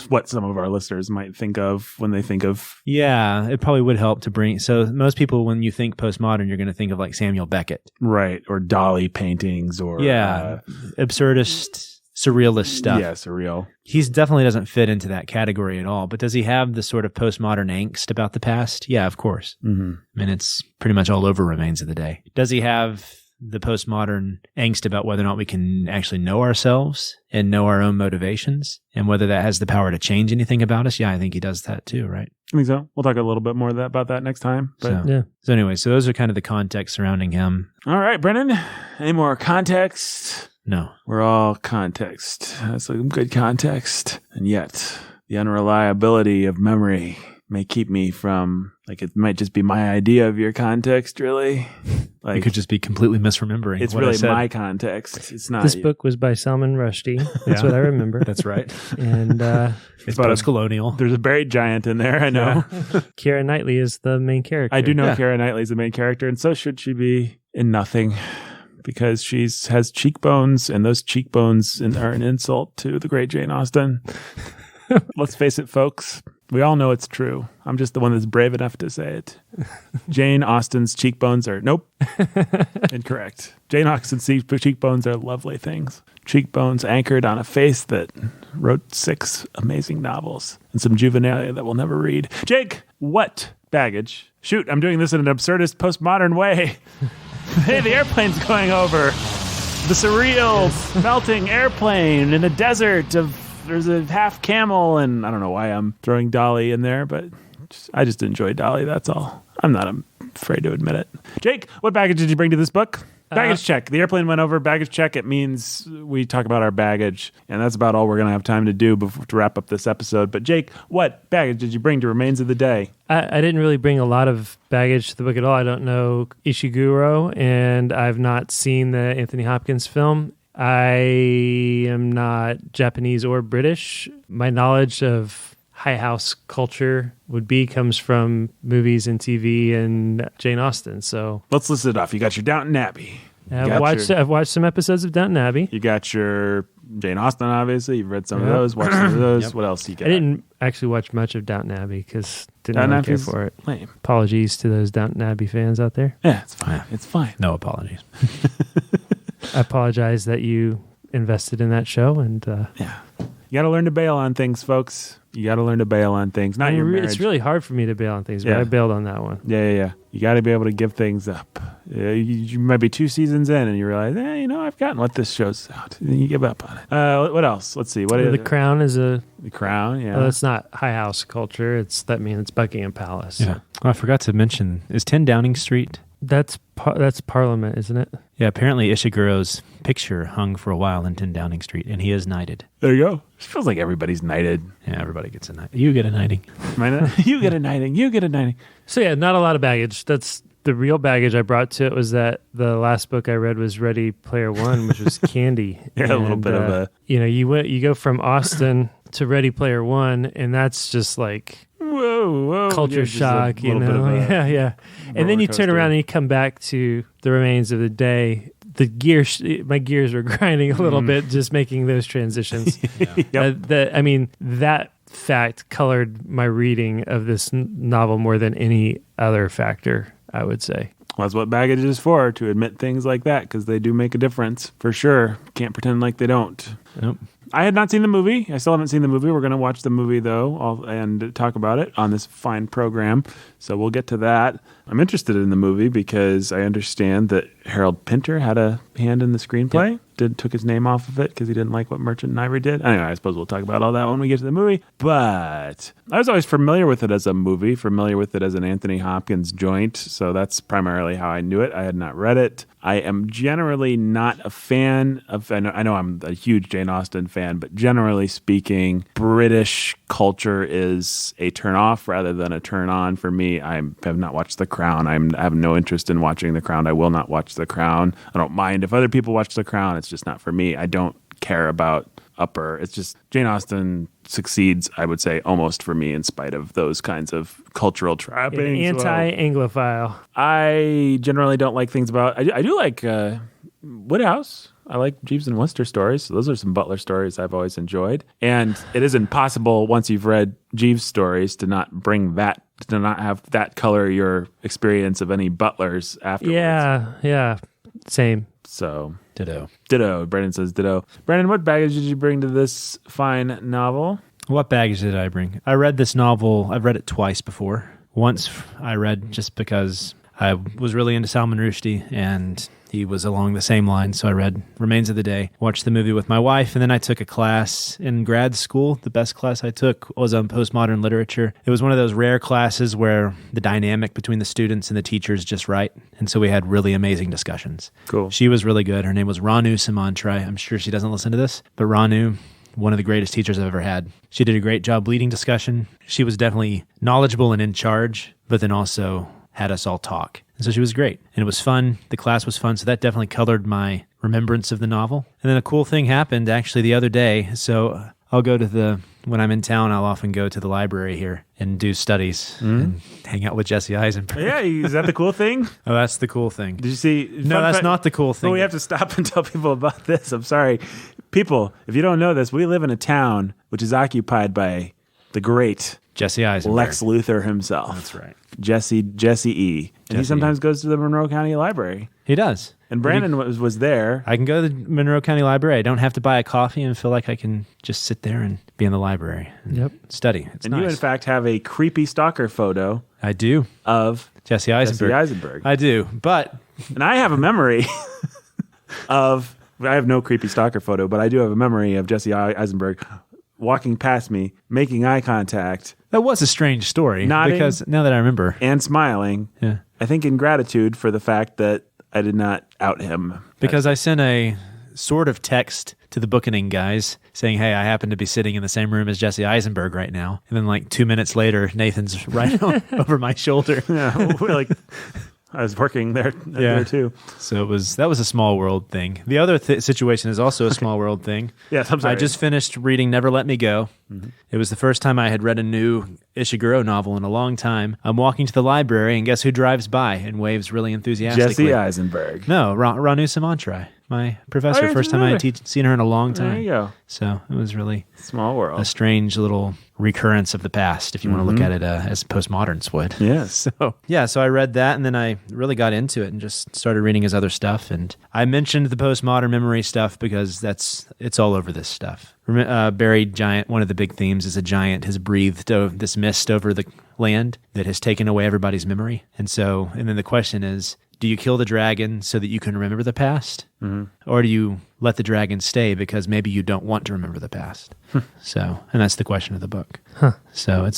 what some of our listeners might think of when they think of. Yeah, it probably would help to bring. So most people, when you think postmodern, you're going to think of like Samuel Beckett. Right. Or Dali paintings or. Absurdist, surrealist stuff. Yeah, surreal. He definitely doesn't fit into that category at all. But does he have the sort of postmodern angst about the past? Yeah, of course. Mm-hmm. I mean, it's pretty much all over Remains of the Day. Does he have the postmodern angst about whether or not we can actually know ourselves and know our own motivations and whether that has the power to change anything about us? Yeah, I think he does that too, right? I think so. We'll talk a little bit more about that next time. But So anyway, so those are kind of the context surrounding him. all right, Brennan, any more context? No. We're all context. That's some good context. And yet, the unreliability of memory may keep me from, like, it might just be my idea of your context, really. Like, You could just be completely misremembering. it's what I really said. my context. It's not. This book was by Salman Rushdie. That's what I remember. That's right. And It's about a- post-colonial. There's a buried giant in there, I know. Keira Knightley is the main character. I do know Yeah. Keira Knightley is the main character, and so should she be in Nothing, because she has cheekbones, and those cheekbones are an insult to the great Jane Austen. Let's face it, folks. We all know it's true. I'm just the one that's brave enough to say it. Jane Austen's cheekbones are, nope, incorrect. Jane Austen's cheekbones are lovely things. Cheekbones anchored on a face that wrote 6 amazing novels and some juvenilia that we'll never read. Jake, what baggage? Shoot, I'm doing this in an absurdist postmodern way. Hey, the airplane's going over. The surreal melting airplane in a desert of, there's a half camel, and I don't know why I'm throwing Dolly in there, but I just enjoy Dolly, that's all. I'm not afraid to admit it. Jake, what baggage did you bring to this book? Baggage check. The airplane went over. Baggage check. It means we talk about our baggage, and that's about all we're going to have time to do to wrap up this episode. But Jake, what baggage did you bring to Remains of the Day? I didn't really bring a lot of baggage to the book at all. I don't know Ishiguro, and I've not seen the Anthony Hopkins film. I am not Japanese or British. My knowledge of high house culture comes from movies and TV and Jane Austen. So Let's list it off. You got your Downton Abbey. I've watched some episodes of Downton Abbey. You got your Jane Austen, obviously. You've read some of those, watched some of those. Yep. What else you got? I didn't actually watch much of Downton Abbey because didn't Downton really care Abbey's for it. lame. Apologies to those Downton Abbey fans out there. Yeah, it's fine. It's fine. No apologies. I apologize that you invested in that show, and Yeah. You got to learn to bail on things, folks. You got to learn to bail on things. Not your marriage. it's really hard for me to bail on things, but Yeah. I bailed on that one. Yeah. You got to be able to give things up. You might be 2 seasons in and you realize, I've gotten what this show's out. And then you give up on it. What else? Let's see. What is The Crown is The Crown? Yeah. it's not high house culture. It's Buckingham Palace. Yeah. Oh, I forgot to mention, is 10 Downing Street? That's Parliament, isn't it? Yeah, apparently Ishiguro's picture hung for a while in 10 Downing Street, and he is knighted. There you go. It feels like everybody's knighted. Yeah, everybody gets a knight. You get a knighting. Am I not? You get a knighting. You get a knighting. So yeah, not a lot of baggage. That's the real baggage I brought to it was that the last book I read was Ready Player One, which was Candy. Yeah, a little bit of a... You go from Austen to Ready Player One, and that's just like Whoa. culture Yeah, just a shock, little bit of a yeah. And then you turn roller around coaster. and you come back to The Remains of the Day. my gears were grinding a little bit just making those transitions. That fact colored my reading of this novel more than any other factor, I would say. Well, that's what baggage is for, to admit things like that, because they do make a difference, for sure. Can't pretend like they don't. Nope. I had not seen the movie. I still haven't seen the movie. We're going to watch the movie, though, and talk about it on this fine program. So we'll get to that. I'm interested in the movie because I understand that Harold Pinter had a hand in the screenplay. Yep. Took his name off of it because he didn't like what Merchant and Ivory did. Anyway, I suppose we'll talk about all that when we get to the movie. But I was always familiar with it as a movie, familiar with it as an Anthony Hopkins joint. So that's primarily how I knew it. I had not read it. I am generally not a fan of, I know I'm a huge Jane Austen fan, but generally speaking, British culture is a turn off rather than a turn on for me. I have not watched The Crown. I have no interest in watching The Crown. I will not watch The Crown. I don't mind if other people watch The Crown. It's just not for me. I don't care about upper. It's just Jane Austen succeeds, I would say, almost for me in spite of those kinds of cultural trappings. Anti-Anglophile. I generally don't like things about... I do like Woodhouse. I like Jeeves and Wooster stories. So those are some Butler stories I've always enjoyed. And it is impossible once you've read Jeeves stories to not have that color your experience of any Butlers afterwards. Yeah. Same. So... Ditto. Brandon says ditto. Brandon, what baggage did you bring to this fine novel? What baggage did I bring? I read this novel. I've read it twice before. Once I read just because I was really into Salman Rushdie and he was along the same line. So I read Remains of the Day, watched the movie with my wife, and then I took a class in grad school. The best class I took was on postmodern literature. It was one of those rare classes where the dynamic between the students and the teachers is just right. And so we had really amazing discussions. Cool. She was really good. Her name was Ranu Samantrai. I'm sure she doesn't listen to this, but Ranu, one of the greatest teachers I've ever had. She did a great job leading discussion. She was definitely knowledgeable and in charge, but then also had us all talk. And so she was great. And it was fun. The class was fun. So that definitely colored my remembrance of the novel. And then a cool thing happened actually the other day. So I'll go to when I'm in town, I'll often go to the library here and do studies and hang out with Jesse Eisenberg. Yeah, is that the cool thing? Oh, that's the cool thing. Did you see? No, that's not the cool thing. Well, we have to stop and tell people about this. I'm sorry. People, if you don't know this, we live in a town which is occupied by the great Jesse Eisenberg. Lex Luthor himself. That's right. Jesse E. And he sometimes goes to the Monroe County Library. He does. And Brandon was there. I can go to the Monroe County Library. I don't have to buy a coffee and feel like I can just sit there and be in the library and study. It's nice. You, in fact, have a creepy stalker photo. I do. Of Jesse Eisenberg. I do. But... And I have a memory of... I have no creepy stalker photo, but I do have a memory of Jesse Eisenberg walking past me, making eye contact. That was a strange story. Nodding, because now that I remember. And smiling. Yeah. I think in gratitude for the fact that I did not out him. Because I sent a sort of text to the Bookening guys saying, hey, I happen to be sitting in the same room as Jesse Eisenberg right now. And then like 2 minutes later, Nathan's right over my shoulder. Yeah, like... I was working there too. So that was a small world thing. The other situation is also a small world thing. Yes, I'm sorry. I just finished reading Never Let Me Go. Mm-hmm. It was the first time I had read a new Ishiguro novel in a long time. I'm walking to the library, and guess who drives by and waves really enthusiastically? Jesse Eisenberg. No, Ranu Samantrai, my professor. First time I had seen her in a long time. There you go. So it was really small world. A strange little recurrence of the past, if you want to look at it as postmoderns would. Yes. So I read that, and then I really got into it and just started reading his other stuff. And I mentioned the postmodern memory stuff because it's all over this stuff. Buried giant, one of the big themes is a giant has breathed this mist over the land that has taken away everybody's memory. And then the question is, do you kill the dragon so that you can remember the past? Mm-hmm. Or do you let the dragon stay because maybe you don't want to remember the past? And that's the question of the book. So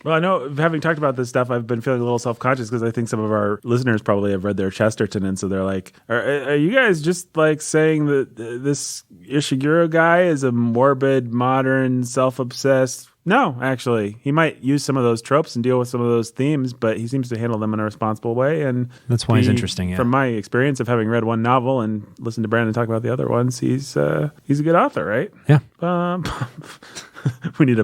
Well, I know, having talked about this stuff, I've been feeling a little self-conscious because I think some of our listeners probably have read their Chesterton, and so they're like, are you guys just like saying that this Ishiguro guy is a morbid, modern, self-obsessed... No, actually. He might use some of those tropes and deal with some of those themes, but he seems to handle them in a responsible way. And that's why he's interesting, yeah. From my experience of having read one novel and listened to Brandon talk about the other ones, he's a good author, right? Yeah. We need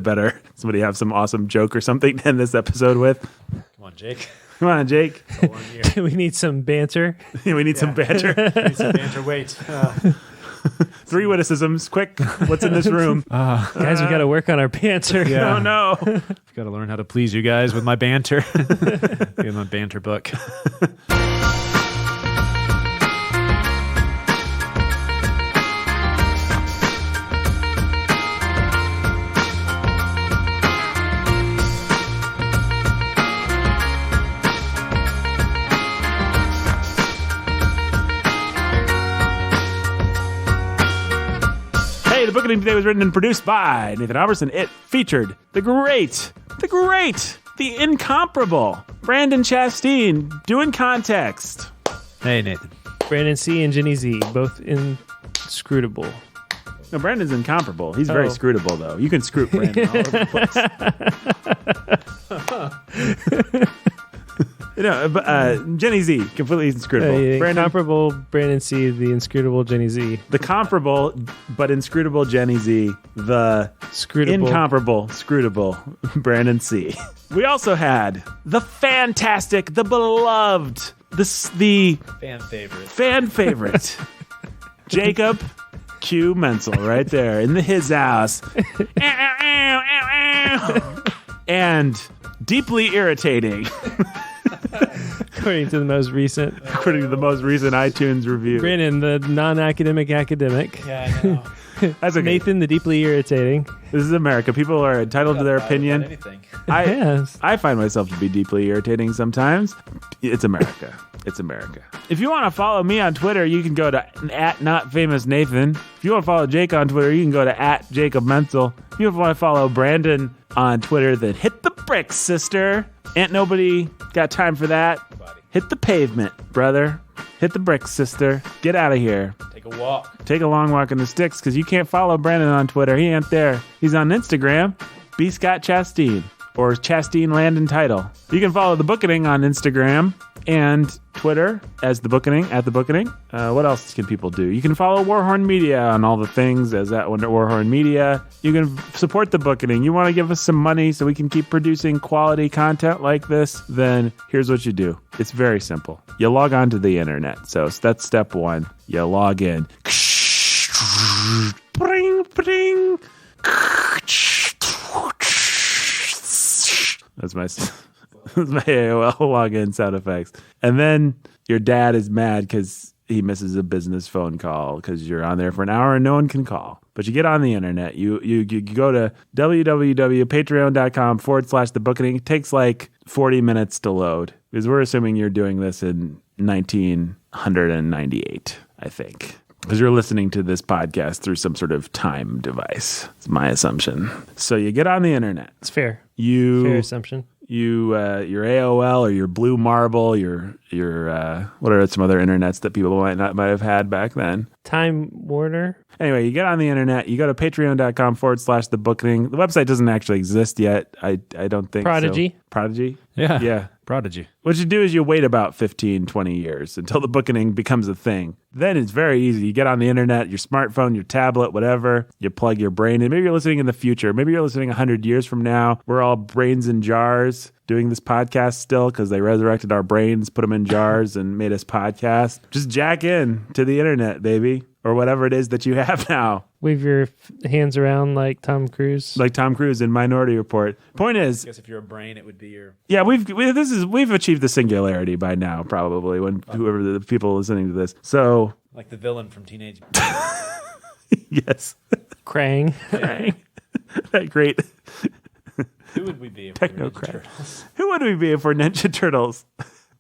somebody have some awesome joke or something to end this episode with. Come on, Jake. Come on, Jake. We need some banter. We need some banter. Need some banter. Wait. 3 witticisms. Quick. What's in this room? Guys, we got to work on our banter. Oh, no. I've got to learn how to please you guys with my banter. Get my banter book. The Bookening today was written and produced by Nathan Alberson. It featured the great, the incomparable Brandon Chasteen doing Context. Hey, Nathan. Brandon C. and Jenny Z, both inscrutable. No, Brandon's incomparable. He's very scrutable, though. You can screw Brandon all over the place. Jenny Z, completely inscrutable. Brandon, Incomparable Brandon C., the inscrutable Jenny Z. the comparable but inscrutable Jenny Z, the Scrutable. incomparable, scrutable Brandon C. We also had the fantastic, the beloved, the Fan favorite. Jacob Q. Menzel right there in his house. And deeply irritating, According to the most recent. according to the most recent iTunes review. Brandon, the non-academic academic. Yeah, I know. That's okay. Nathan, the deeply irritating. This is America. People are entitled to their opinion. Anything. Yes. I find myself to be deeply irritating sometimes. It's America. It's America. If you want to follow me on Twitter, you can go to @NotFamousNathan. If you want to follow Jake on Twitter, you can go to @JacobMenzel. If you want to follow Brandon on Twitter, then hit the bricks, sister. Ain't nobody got time for that. Hit the pavement, brother. Hit the bricks, sister. Get out of here. Take a walk. Take a long walk in the sticks because you can't follow Brandon on Twitter. He ain't there. He's on Instagram, B. Scott Chasteen, or Chasteen Landon Title. You can follow The Bookening on Instagram and Twitter as The Bookening, at The Bookening. What else can people do? You can follow Warhorn Media on all the things as at Warhorn Media. You can support The Bookening. You want to give us some money so we can keep producing quality content like this? Then here's what you do. It's very simple. You log on to the internet. So that's step 1. You log in. Bring, bring. That's my AOL login sound effects. And then your dad is mad because he misses a business phone call because you're on there for an hour and no one can call. But you get on the internet. You go to www.patreon.com/The Bookening. It takes like 40 minutes to load because we're assuming you're doing this in 1998, I think. Because you're listening to this podcast through some sort of time device. It's my assumption. So you get on the internet. It's fair. Fair assumption. Your AOL or your Blue Marble, your what are some other internets that people might have had back then? Time Warner. Anyway, you get on the internet, you go to patreon.com/The Bookening. The website doesn't actually exist yet. I don't think Prodigy. so. Prodigy? Yeah. Yeah. Prodigy. What you do is you wait about 15, 20 years until The Bookening becomes a thing. Then it's very easy. You get on the internet, your smartphone, your tablet, whatever. You plug your brain in. Maybe you're listening in the future. Maybe you're listening 100 years from now. We're all brains in jars doing this podcast still because they resurrected our brains, put them in jars, and made us podcast. Just jack in to the internet, baby, or whatever it is that you have now. Wave your hands around like Tom Cruise. Like Tom Cruise in Minority Report. Point is, I guess if you're a brain, it would be your... yeah, we've achieved the singularity by now, probably, when whoever the people listening to this. So, Like the villain from Teenage... yes. Krang. That great Who would we be if Techno we were Ninja crap. Turtles? Who would we be if we're Ninja Turtles?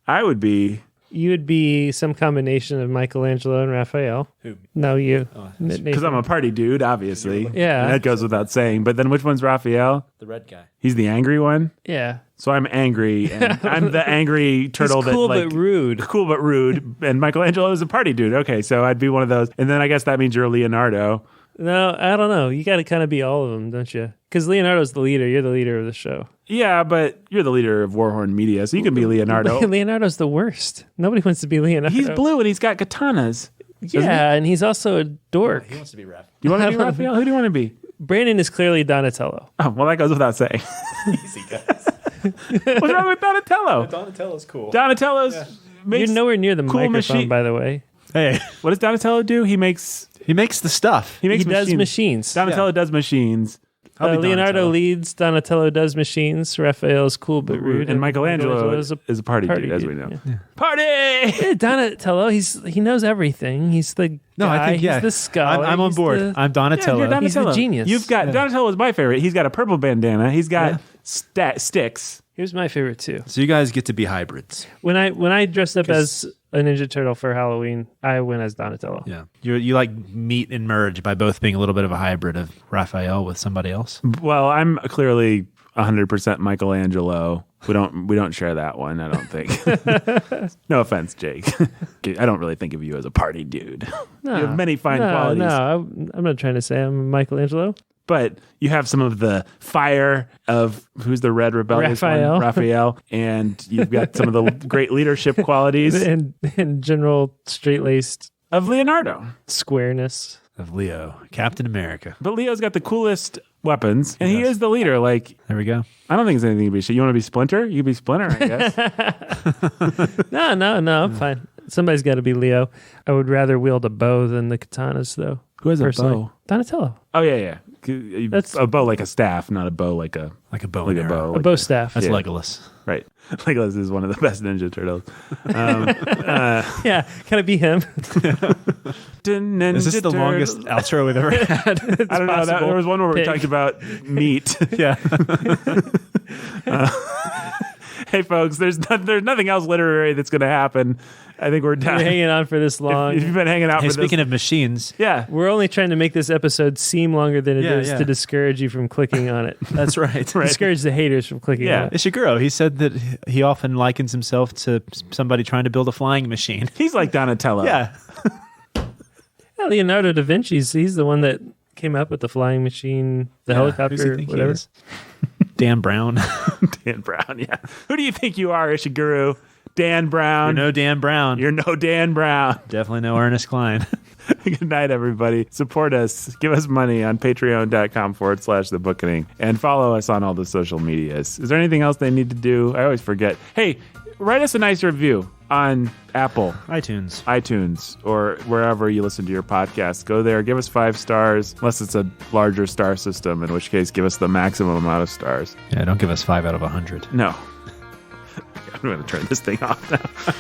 I would be... You would be some combination of Michelangelo and Raphael. Who? No, you. Oh, Because I'm a party dude, obviously. Yeah. And that goes without saying. But then which one's Raphael? The red guy. He's the angry one? Yeah. So I'm angry, and I'm the angry turtle He's cool that, like... but rude. Cool but rude. And Michelangelo is a party dude. Okay, so I'd be one of those. And then I guess that means you're Leonardo. No, I don't know. You got to kind of be all of them, don't you? Because Leonardo's the leader. You're the leader of the show. Yeah, but you're the leader of Warhorn Media, so you can be Leonardo. Leonardo's the worst. Nobody wants to be Leonardo. He's blue and he's got katanas. Yeah, and he's also a dork. He wants to be Raph. You want to be Raphael? Who do you want to be? Brandon is clearly Donatello. Oh, well, that goes without saying. Easy, guys. What's wrong with Donatello? Donatello's cool. Donatello's makes You're nowhere near the cool microphone, machine- by the way. Hey, What does Donatello do? He makes the stuff. he makes He does machines. Donatello does machines. I'll be Leonardo Donatello. leads, Donatello does machines, Raphael's cool but rude, And Michelangelo is is a party dude, as we know. Yeah. Party! Yeah, Donatello, he knows everything. He's the guy. yeah. He's the scholar. I'm on He's board. the- I'm Donatello. you're He's the Donatello. genius. You've got Donatello is my favorite. He's got a purple bandana. He's got sticks. Here's my favorite too. So you guys get to be hybrids. When I dressed up as a Ninja Turtle for Halloween, I went as Donatello. Yeah. You like meet and merge by both being a little bit of a hybrid of Raphael with somebody else. Well, I'm clearly 100% Michelangelo. We don't share that one, I don't think. No offense, Jake. I don't really think of you as a party dude. You have many fine qualities. No, I'm not trying to say I'm Michelangelo. But you have some of the fire of who's the red rebellious one? Raphael. And you've got some of the great leadership qualities And general straight-laced of Leonardo. squareness. Of Leo, Captain America. But Leo's got the coolest weapons, and he is the leader. Like, There we go. I don't think there's anything to be. You want to be Splinter? You can be Splinter, I guess. No, I'm fine. Somebody's got to be Leo. I would rather wield a bow than the katanas, though. Who has a personally. bow? Donatello. Oh, yeah. That's- a bow like a staff, not a bow like a Like a bow like and a arrow. bow. A bow staff. That's Yeah. Legolas. Right. Legolas is one of the best Ninja Turtles. Yeah, can it be him? Is this the longest outro we've ever had? I don't know. possible. There was one where we Pig. talked about meat. Yeah. Hey, folks, there's nothing else literary that's going to happen. I think we're We're done. hanging on for this long. If you've been hanging out Hey, for speaking this, of machines, yeah, We're only trying to make this episode seem longer than it is Yeah. to discourage you from clicking on it. that's right. Discourage the haters from clicking Yeah. on it. Ishiguro, he said that he often likens himself to somebody trying to build a flying machine. he's like Donatello. Yeah. Yeah, Leonardo da Vinci's, he's the one that came up with the flying machine, the Who's he helicopter, think he whatever. is? Dan Brown. Dan Brown. Yeah. Who do you think you are, Ishiguro? Dan Brown. You're no Dan Brown. You're no Dan Brown. Definitely no Ernest Klein. Good night, everybody. Support us. Give us money on patreon.com/the Bookening and follow us on all the social medias. Is there anything else they need to do? I always forget. Hey, write us a nice review on Apple, iTunes, or wherever you listen to your podcast. Go there, give us 5 stars, unless it's a larger star system, in which case give us the maximum amount of stars. Yeah, don't give us 5 out of 100. No. I'm going to turn this thing off now.